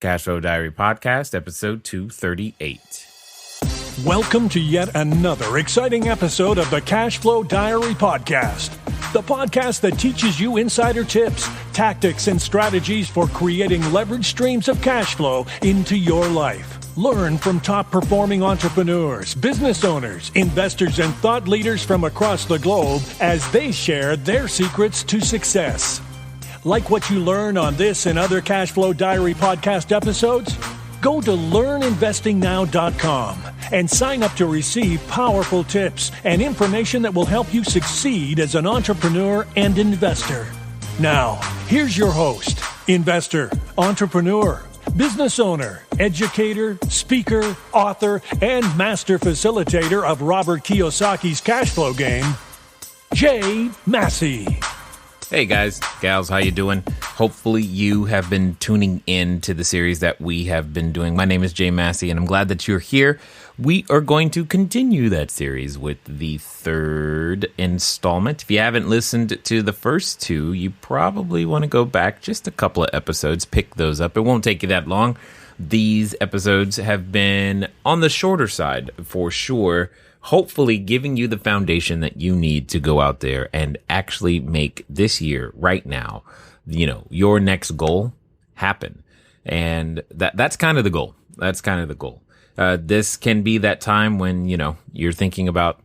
Cashflow Diary Podcast, episode 238. Welcome to yet another exciting episode of the CashFlow Diary Podcast, the podcast that teaches you insider tips, tactics, and strategies for creating leverage streams of cash flow into your life. Learn from top-performing entrepreneurs, business owners, investors, and thought leaders from across the globe as they share their secrets to success. Like what you learn on this and other CashFlow Diary podcast episodes? Go to learninvestingnow.com and sign up to receive powerful tips and information that will help you succeed as an entrepreneur and investor. Now, here's your host, investor, entrepreneur, business owner, educator, speaker, author, and master facilitator of Robert Kiyosaki's cash flow game, Jay Massey. Hey guys, gals, how you doing? Hopefully you have been tuning in to the series that we have been doing. My name is Jay Massey, and I'm glad that you're here. We are going to continue that series with the third installment. If you haven't listened to the first two, you probably want to go back just a couple of episodes, pick those up. It won't take you that long. These episodes have been on the shorter side for sure, hopefully giving you the foundation that you need to go out there and actually make this year right now, your next goal happen. And that's kind of the goal. That's kind of the goal. This can be that time when, you're thinking about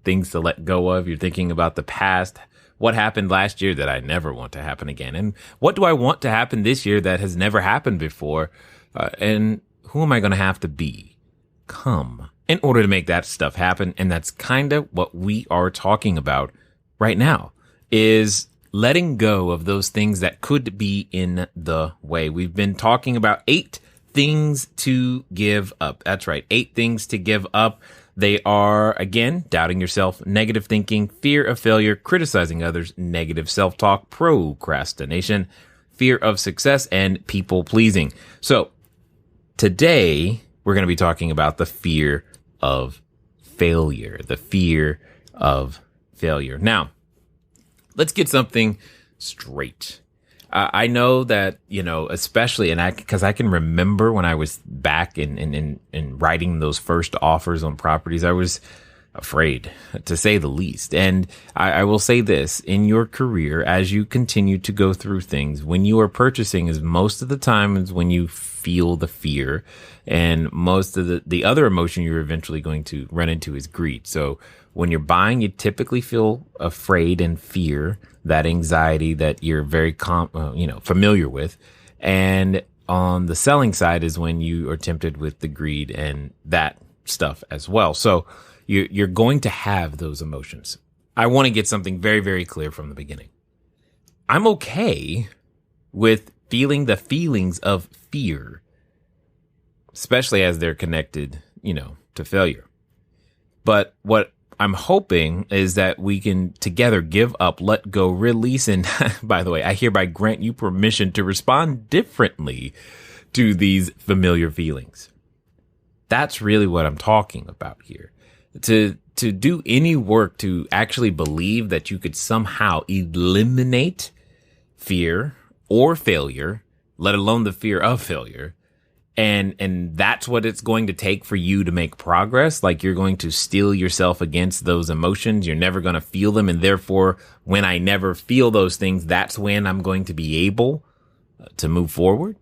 things to let go of. You're thinking about the past. What happened last year that I never want to happen again? And what do I want to happen this year that has never happened before? And who am I going to have to become in order to make that stuff happen? And that's kind of what we are talking about right now, is letting go of those things that could be in the way. We've been talking about 8 things to give up. That's right. 8 things to give up. They are, again, doubting yourself, negative thinking, fear of failure, criticizing others, negative self-talk, procrastination, fear of success, and people pleasing. So today we're going to be talking about the fear of failure, the fear of failure. Now, let's get something straight. I know that, especially, because I can remember when I was back in writing those first offers on properties, I was afraid, to say the least. And I will say this, in your career, as you continue to go through things, when you are purchasing, is most of the time is when you feel the fear, and most of the other emotion you're eventually going to run into is greed. So when you're buying, you typically feel afraid and fear, that anxiety that you're very familiar with. And on the selling side is when you are tempted with the greed and that stuff as well. So you're going to have those emotions. I want to get something very, very clear from the beginning. I'm okay with feeling the feelings of fear, especially as they're connected, to failure. But what I'm hoping is that we can together give up, let go, release, and by the way, I hereby grant you permission to respond differently to these familiar feelings. That's really what I'm talking about here. To do any work to actually believe that you could somehow eliminate fear or failure, let alone the fear of failure, and that's what it's going to take for you to make progress. Like you're going to steel yourself against those emotions. You're never going to feel them. And therefore, when I never feel those things, that's when I'm going to be able to move forward.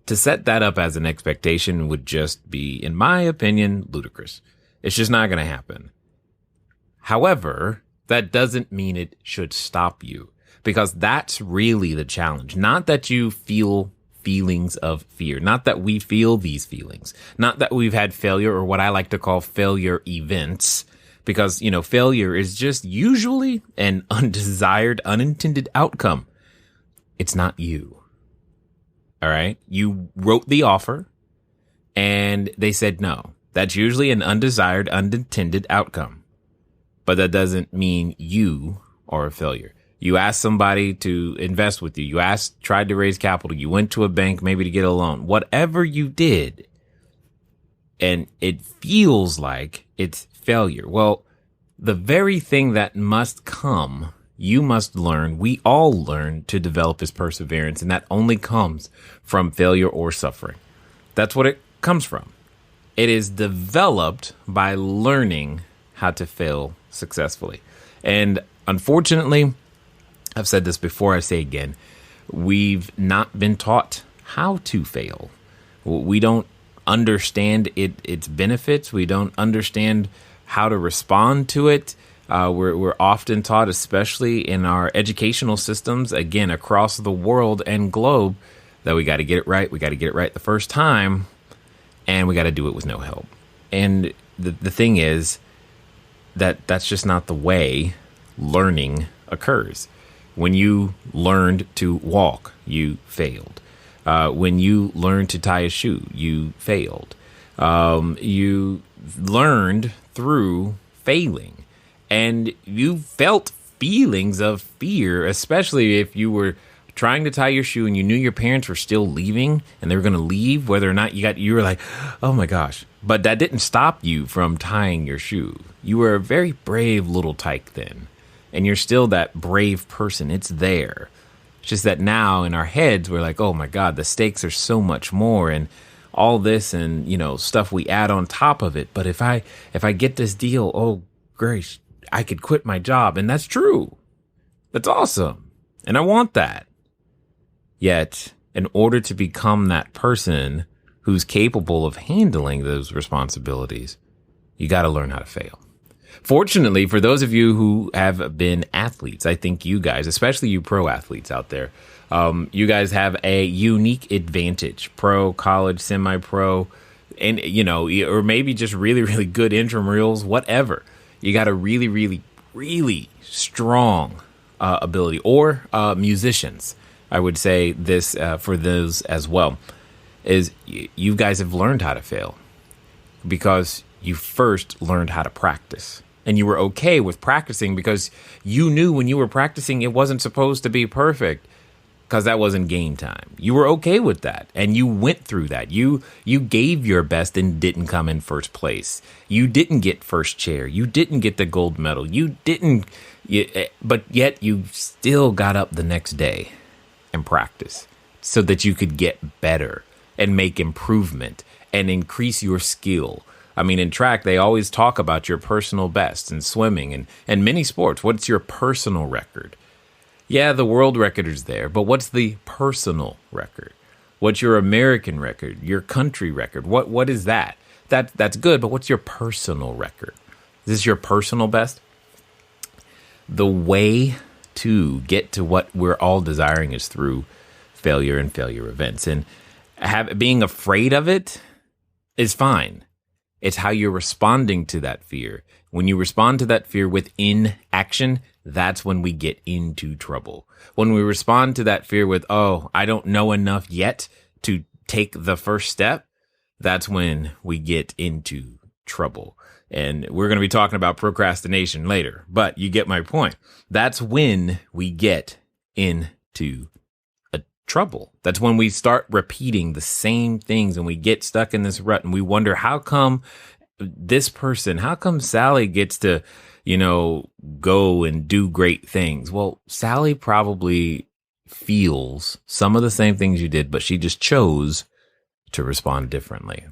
To set that up as an expectation would just be, in my opinion, ludicrous. It's just not going to happen. However, that doesn't mean it should stop you, because that's really the challenge. Not that you feel feelings of fear, not that we feel these feelings, not that we've had failure or what I like to call failure events, because, failure is just usually an undesired, unintended outcome. It's not you. All right. You wrote the offer and they said no. That's usually an undesired, unintended outcome, but that doesn't mean you are a failure. You asked somebody to invest with you. You tried to raise capital. You went to a bank maybe to get a loan. Whatever you did, and it feels like it's failure. Well, the very thing that must come you must learn, we all learn to develop is perseverance. And that only comes from failure or suffering. That's what it comes from. It is developed by learning how to fail successfully. And unfortunately, I've said this before, I say again, we've not been taught how to fail. We don't understand its benefits. We don't understand how to respond to it. We're often taught, especially in our educational systems, again, across the world and globe, that we got to get it right. We got to get it right the first time, and we got to do it with no help. And the thing is that's just not the way learning occurs. When you learned to walk, you failed. When you learned to tie a shoe, you failed. You learned through failing. And you felt feelings of fear, especially if you were trying to tie your shoe and you knew your parents were still leaving and they were going to leave, whether or not you were like, oh my gosh. But that didn't stop you from tying your shoe. You were a very brave little tyke then. And you're still that brave person. It's there. It's just that now in our heads, we're like, oh my God, the stakes are so much more. And all this and, stuff we add on top of it. But if I get this deal, oh, grace, I could quit my job. And that's true. That's awesome. And I want that. Yet, in order to become that person who's capable of handling those responsibilities, you got to learn how to fail. Fortunately, for those of you who have been athletes, I think you guys, especially you pro athletes out there, you guys have a unique advantage. Pro, college, semi-pro, and, or maybe just really, really good intramurals, whatever. You got a really, really, really strong ability, or musicians. I would say this for those as well, is you guys have learned how to fail because you first learned how to practice. And you were okay with practicing because you knew when you were practicing it wasn't supposed to be perfect, because that wasn't game time. You were okay with that, and you went through that. You gave your best and didn't come in first place. You didn't get first chair. You didn't get the gold medal. But yet you still got up the next day and practice so that you could get better and make improvement and increase your skill. I mean, in track, they always talk about your personal best, in swimming and many sports. What's your personal record? Yeah, the world record is there, but what's the personal record? What's your American record, your country record? What is that? That's good, but what's your personal record? Is this your personal best? The way to get to what we're all desiring is through failure and failure events. And being afraid of it is fine. It's how you're responding to that fear. When you respond to that fear with inaction, that's when we get into trouble. When we respond to that fear with, oh, I don't know enough yet to take the first step, that's when we get into trouble. And we're going to be talking about procrastination later, but you get my point. That's when we get into trouble. That's when we start repeating the same things and we get stuck in this rut and we wonder, how come Sally gets to, go and do great things? Well, Sally probably feels some of the same things you did, but she just chose to respond differently.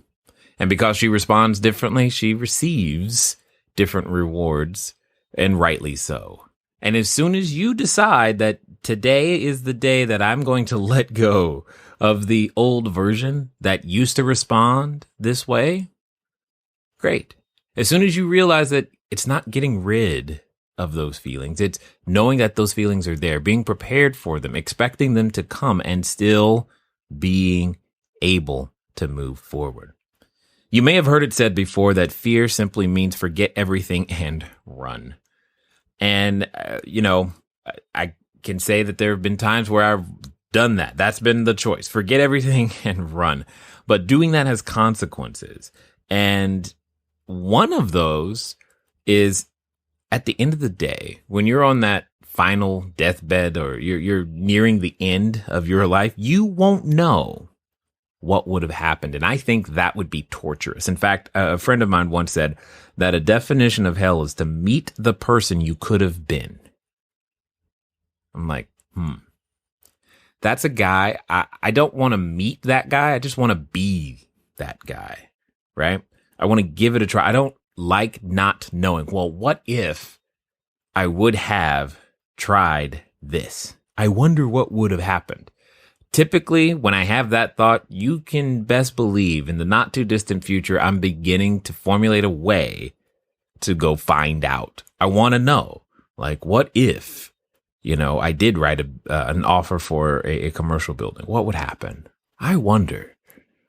And because she responds differently, she receives different rewards, and rightly so. And as soon as you decide that today is the day that I'm going to let go of the old version that used to respond this way, great. As soon as you realize that it's not getting rid of those feelings, it's knowing that those feelings are there, being prepared for them, expecting them to come, and still being able to move forward. You may have heard it said before that fear simply means forget everything and run. And, I can say that there have been times where I've done that. That's been the choice. Forget everything and run. But doing that has consequences. And one of those is, at the end of the day, when you're on that final deathbed or you're nearing the end of your life, you won't know what would have happened. And I think that would be torturous. In fact, a friend of mine once said that a definition of hell is to meet the person you could have been. I'm like, that's a guy. I don't want to meet that guy. I just want to be that guy, right? I want to give it a try. I don't like not knowing. Well, what if I would have tried this? I wonder what would have happened. Typically, when I have that thought, you can best believe in the not too distant future, I'm beginning to formulate a way to go find out. I want to know, like, what if, I did write an offer for a commercial building? What would happen? I wonder.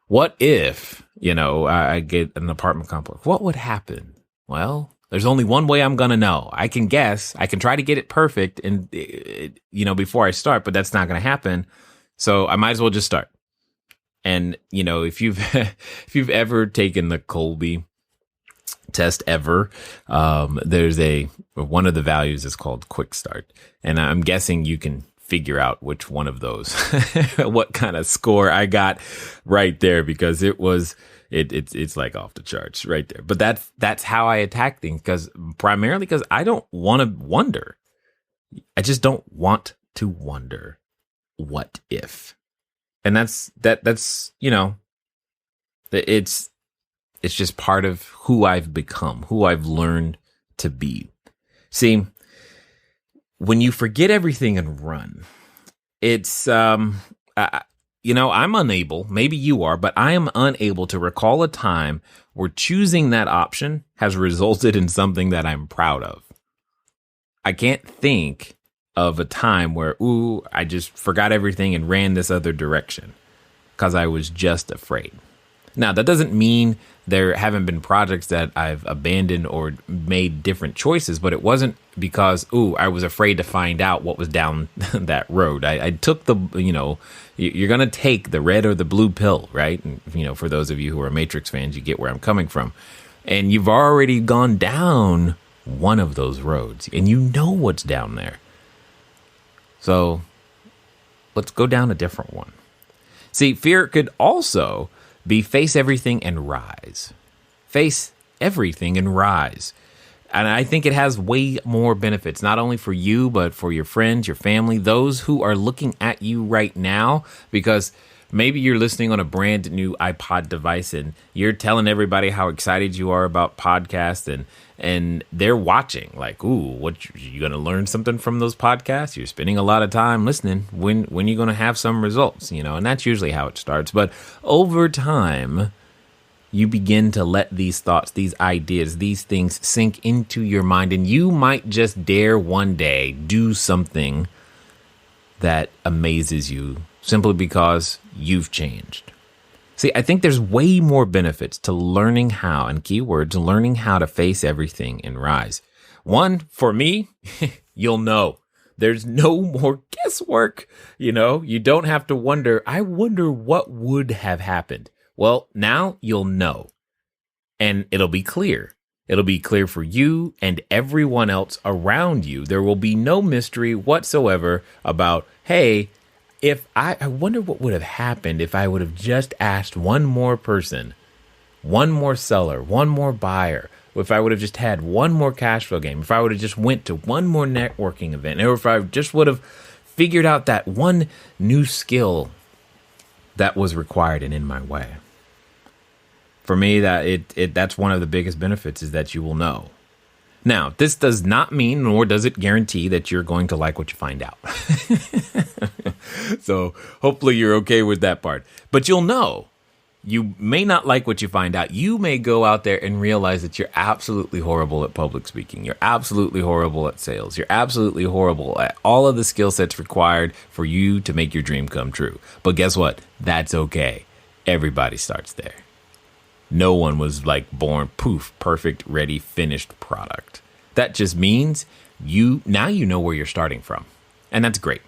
What if, I get an apartment complex? What would happen? Well, there's only one way I'm going to know. I can guess. I can try to get it perfect and, before I start, but that's not going to happen. So I might as well just start. And, if you've ever taken the Colby test ever, there's one of the values is called quick start. And I'm guessing you can figure out which one of those, what kind of score I got right there, because it's like off the charts right there. But that's how I attack things, primarily because I don't want to wonder. I just don't want to wonder. What if? And that's it's just part of who I've become, who I've learned to be. See, when you forget everything and run, it's I'm unable, maybe you are, but I am unable to recall a time where choosing that option has resulted in something that I'm proud of. I can't think of a time where, I just forgot everything and ran this other direction because I was just afraid. Now, that doesn't mean there haven't been projects that I've abandoned or made different choices, but it wasn't because, I was afraid to find out what was down that road. I took you're going to take the red or the blue pill, right? And, for those of you who are Matrix fans, you get where I'm coming from. And you've already gone down one of those roads and you know what's down there. So let's go down a different one. See, fear could also be face everything and rise. Face everything and rise. And I think it has way more benefits, not only for you, but for your friends, your family, those who are looking at you right now, because maybe you're listening on a brand new iPod device and you're telling everybody how excited you are about podcasts, and they're watching like, what, you going to learn something from those podcasts? You're spending a lot of time listening. When are you going to have some results, and that's usually how it starts. But over time, you begin to let these thoughts, these ideas, these things sink into your mind, and you might just dare one day do something that amazes you simply because you've changed. See, I think there's way more benefits to learning how, and keywords, learning how to face everything and rise. One, for me, you'll know. There's no more guesswork. You don't have to wonder, I wonder what would have happened. Well, now you'll know, and it'll be clear. It'll be clear for you and everyone else around you. There will be no mystery whatsoever about, hey, if I wonder what would have happened if I would have just asked one more person, one more seller, one more buyer, if I would have just had one more cash flow game, if I would have just went to one more networking event, or if I just would have figured out that one new skill that was required and in my way. For me, that's one of the biggest benefits, is that you will know. Now, this does not mean, nor does it guarantee, that you're going to like what you find out. So hopefully you're okay with that part. But you'll know. You may not like what you find out. You may go out there and realize that you're absolutely horrible at public speaking. You're absolutely horrible at sales. You're absolutely horrible at all of the skill sets required for you to make your dream come true. But guess what? That's okay. Everybody starts there. No one was like born, poof, perfect, ready, finished product. That just means now you know where you're starting from. And that's great.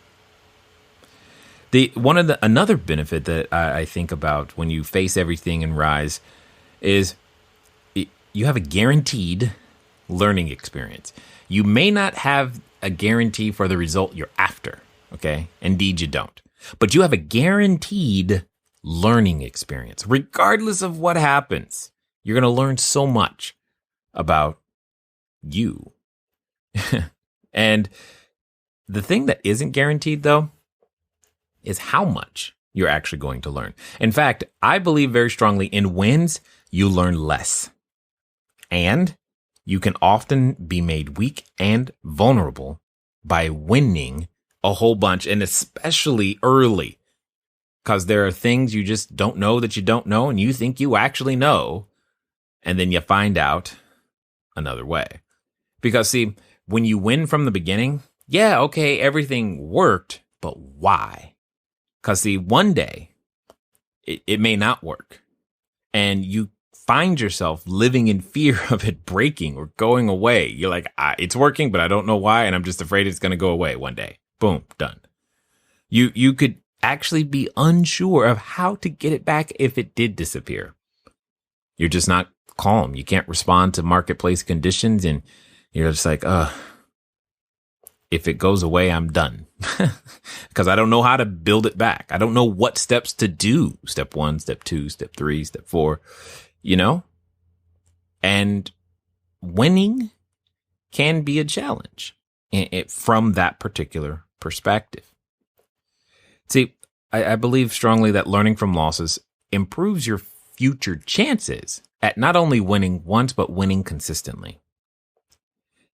Another benefit that I think about when you face everything and rise is you have a guaranteed learning experience. You may not have a guarantee for the result you're after, okay? Indeed, you don't. But you have a guaranteed learning experience. Regardless of what happens, you're going to learn so much about you. And The thing that isn't guaranteed, though, is how much you're actually going to learn. In fact, I believe very strongly in wins, you learn less. And you can often be made weak and vulnerable by winning a whole bunch, and especially early, because there are things you just don't know that you don't know, and you think you actually know, and then you find out another way. Because see, when you win from the beginning, yeah, okay, everything worked, but why? Because see, one day it may not work, and you find yourself living in fear of it breaking or going away. You're like, it's working, but I don't know why, and I'm just afraid it's going to go away one day. Boom, done. You could actually be unsure of how to get it back if it did disappear. You're just not calm. You can't respond to marketplace conditions, and you're just like, if it goes away, I'm done. Because I don't know how to build it back. I don't know what steps to do. Step 1, step 2, step 3, step 4, and winning can be a challenge from that particular perspective. See, I believe strongly that learning from losses improves your future chances at not only winning once, but winning consistently.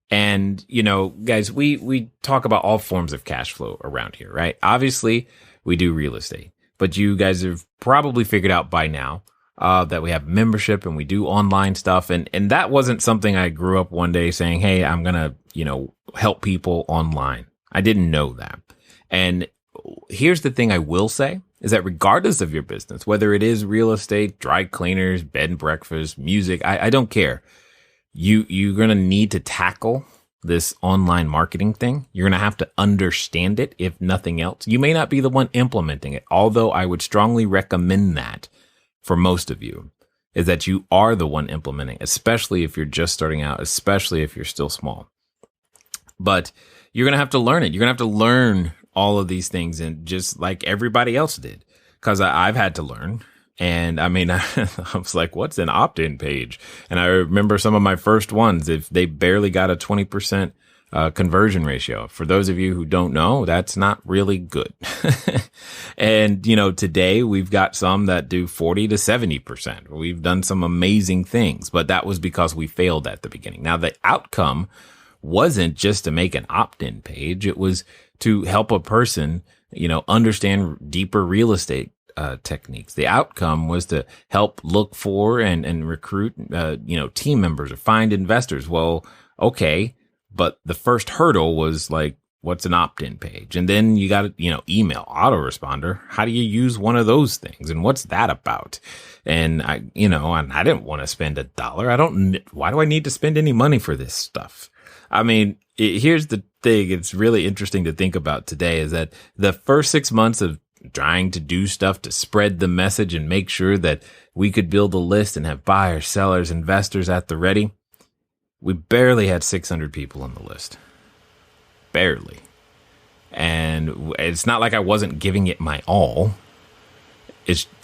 And, guys, we talk about all forms of cash flow around here, right? Obviously, we do real estate, but you guys have probably figured out by now that we have membership and we do online stuff. And that wasn't something I grew up one day saying, hey, I'm going to, help people online. I didn't know that. And here's the thing I will say is that regardless of your business, whether it is real estate, dry cleaners, bed and breakfast, music, I don't care. You're going to need to tackle this online marketing thing. You're going to have to understand it, if nothing else. You may not be the one implementing it, although I would strongly recommend that for most of you, is that you are the one implementing, especially if you're just starting out, especially if you're still small. But you're going to have to learn it. You're going to have to learn all of these things, and just like everybody else did, because I've had to learn. And I mean, I was like, what's an opt-in page? And I remember some of my first ones, if they barely got a 20% conversion ratio. For those of you who don't know, that's not really good. And, today we've got some that do 40 to 70%. We've done some amazing things, but that was because we failed at the beginning. Now, the outcome wasn't just to make an opt-in page. It was to help a person, understand deeper real estate techniques. The outcome was to help look for and recruit, team members or find investors. Well, okay, but the first hurdle was like, what's an opt-in page? And then you got, email autoresponder. How do you use one of those things? And what's that about? And I didn't want to spend $1. Why do I need to spend any money for this stuff? I mean, here's the thing. It's really interesting to think about today is that the first 6 months of trying to do stuff to spread the message and make sure that we could build a list and have buyers, sellers, investors at the ready, we barely had 600 people on the list. Barely. And it's not like I wasn't giving it my all.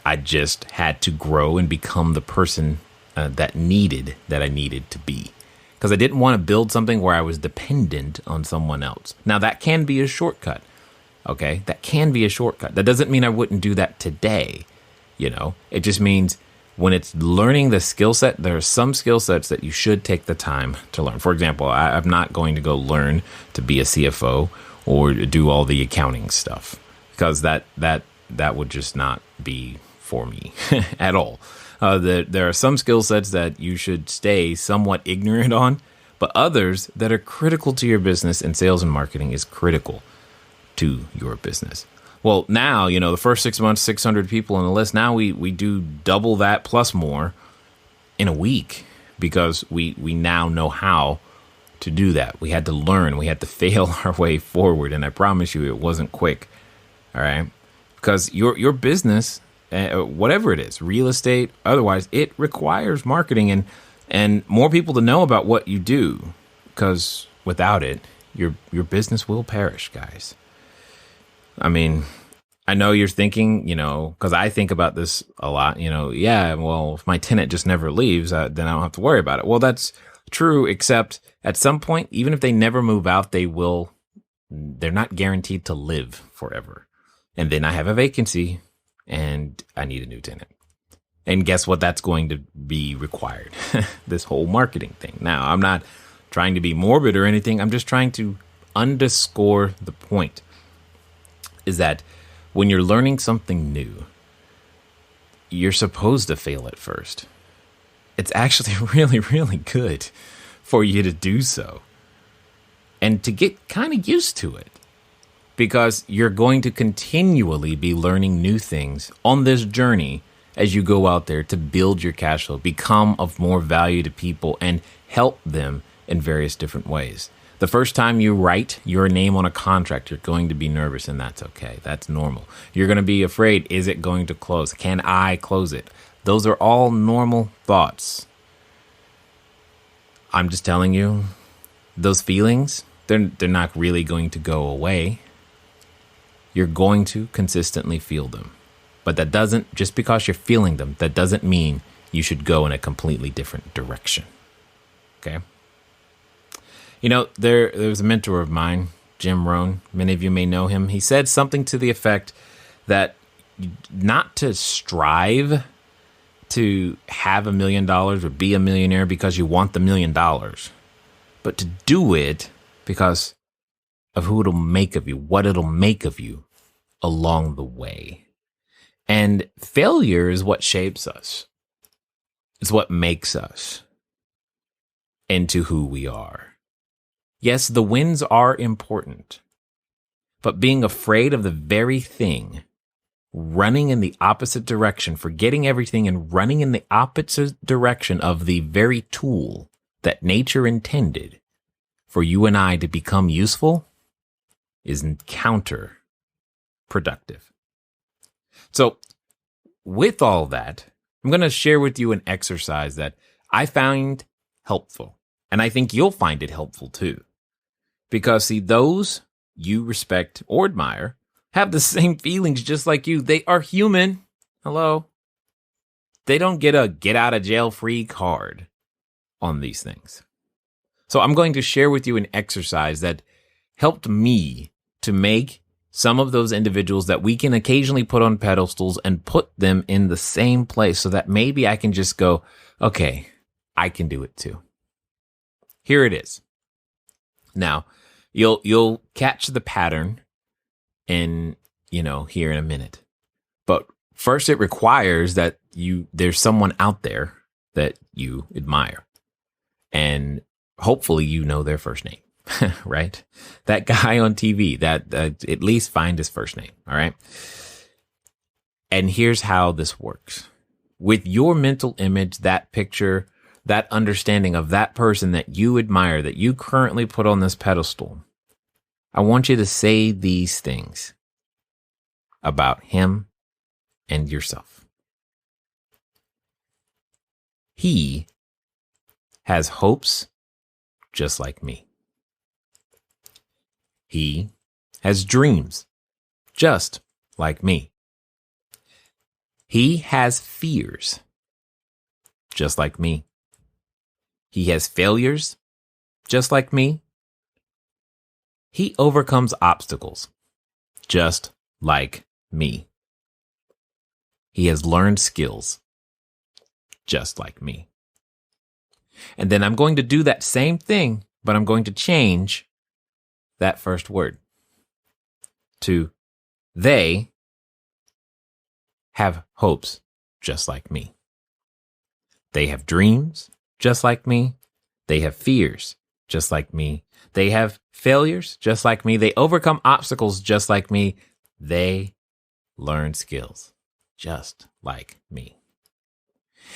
I just had to grow and become the person that I needed to be. Because I didn't want to build something where I was dependent on someone else. Now, that can be a shortcut. Okay, that can be a shortcut. That doesn't mean I wouldn't do that today. It just means when it's learning the skill set, there are some skill sets that you should take the time to learn. For example, I'm not going to go learn to be a CFO or do all the accounting stuff, because that would just not be for me at all. There are some skill sets that you should stay somewhat ignorant on, but others that are critical to your business, and sales and marketing is critical to your business. Well, now, the first 6 months, 600 people on the list. Now we do double that plus more in a week, because we now know how to do that. We had to learn. We had to fail our way forward. And I promise you, it wasn't quick. All right. Because your business, whatever it is, real estate, otherwise, it requires marketing and more people to know about what you do, because without it, your business will perish, guys. I mean, I know you're thinking, because I think about this a lot, if my tenant just never leaves, then I don't have to worry about it. Well, that's true, except at some point, even if they never move out, they will they're not guaranteed to live forever. And then I have a vacancy and I need a new tenant. And guess what? That's going to be required. This whole marketing thing. Now, I'm not trying to be morbid or anything. I'm just trying to underscore the point is that when you're learning something new, you're supposed to fail at first. It's actually really, really good for you to do so and to get kind of used to it, because you're going to continually be learning new things on this journey as you go out there to build your cash flow, become of more value to people, and help them in various different ways. The first time you write your name on a contract, you're going to be nervous, and that's okay. That's normal. You're going to be afraid. Is it going to close? Can I close it? Those are all normal thoughts. I'm just telling you, those feelings, they're not really going to go away. You're going to consistently feel them. But that doesn't, just because you're feeling them, that doesn't mean you should go in a completely different direction. Okay? You know, there was a mentor of mine, Jim Rohn. Many of you may know him. He said something to the effect that not to strive to have $1 million or be a millionaire because you want the $1 million, but to do it because of who it'll make of you, what it'll make of you along the way. And failure is what shapes us. It's what makes us into who we are. Yes, the wins are important, but being afraid of the very thing, running in the opposite direction, forgetting everything and running in the opposite direction of the very tool that nature intended for you and I to become useful is counterproductive. So with all that, I'm going to share with you an exercise that I found helpful, and I think you'll find it helpful too. Because see, those you respect or admire have the same feelings just like you. They are human. Hello. They don't get a get out of jail free card on these things. So I'm going to share with you an exercise that helped me to make some of those individuals that we can occasionally put on pedestals and put them in the same place so that maybe I can just go, okay, I can do it too. Here it is. Now, you'll catch the pattern in, here in a minute. But first it requires that there's someone out there that you admire. And hopefully you know their first name. Right? That guy on TV, that at least find his first name. All right. And here's how this works. With your mental image, that picture, that understanding of that person that you admire, that you currently put on this pedestal, I want you to say these things about him and yourself. He has hopes just like me. He has dreams, just like me. He has fears, just like me. He has failures, just like me. He overcomes obstacles, just like me. He has learned skills, just like me. And then I'm going to do that same thing, but I'm going to change that first word to they have hopes just like me. They have dreams just like me. They have fears just like me. They have failures just like me. They overcome obstacles just like me. They learn skills just like me.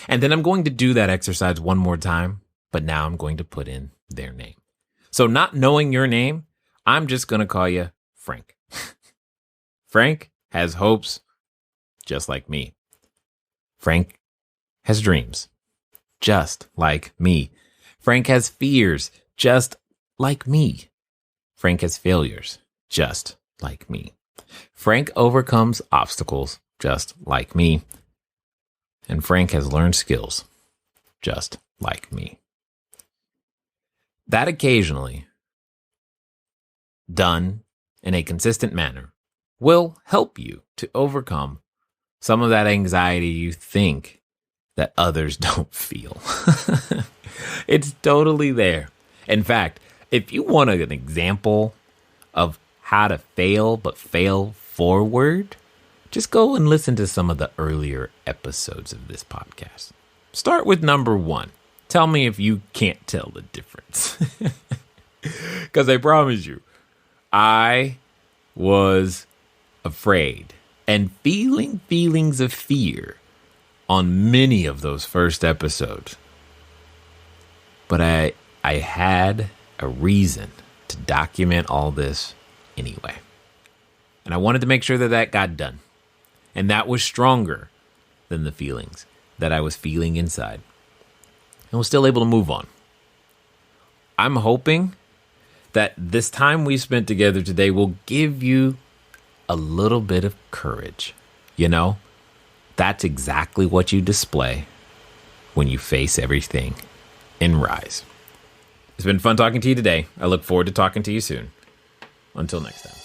And then I'm going to do that exercise one more time, but now I'm going to put in their name. So not knowing your name, I'm just going to call you Frank. Frank has hopes just like me. Frank has dreams just like me. Frank has fears just like me. Frank has failures just like me. Frank overcomes obstacles just like me. And Frank has learned skills just like me. That occasionally done in a consistent manner, will help you to overcome some of that anxiety you think that others don't feel. It's totally there. In fact, if you want an example of how to fail but fail forward, just go and listen to some of the earlier episodes of this podcast. Start with number 1. Tell me if you can't tell the difference. Because I promise you, I was afraid and feeling feelings of fear on many of those first episodes. But I had a reason to document all this anyway. And I wanted to make sure that that got done. And that was stronger than the feelings that I was feeling inside. And was still able to move on. I'm hoping that this time we spent together today will give you a little bit of courage. You know, that's exactly what you display when you face everything and rise. It's been fun talking to you today. I look forward to talking to you soon. Until next time.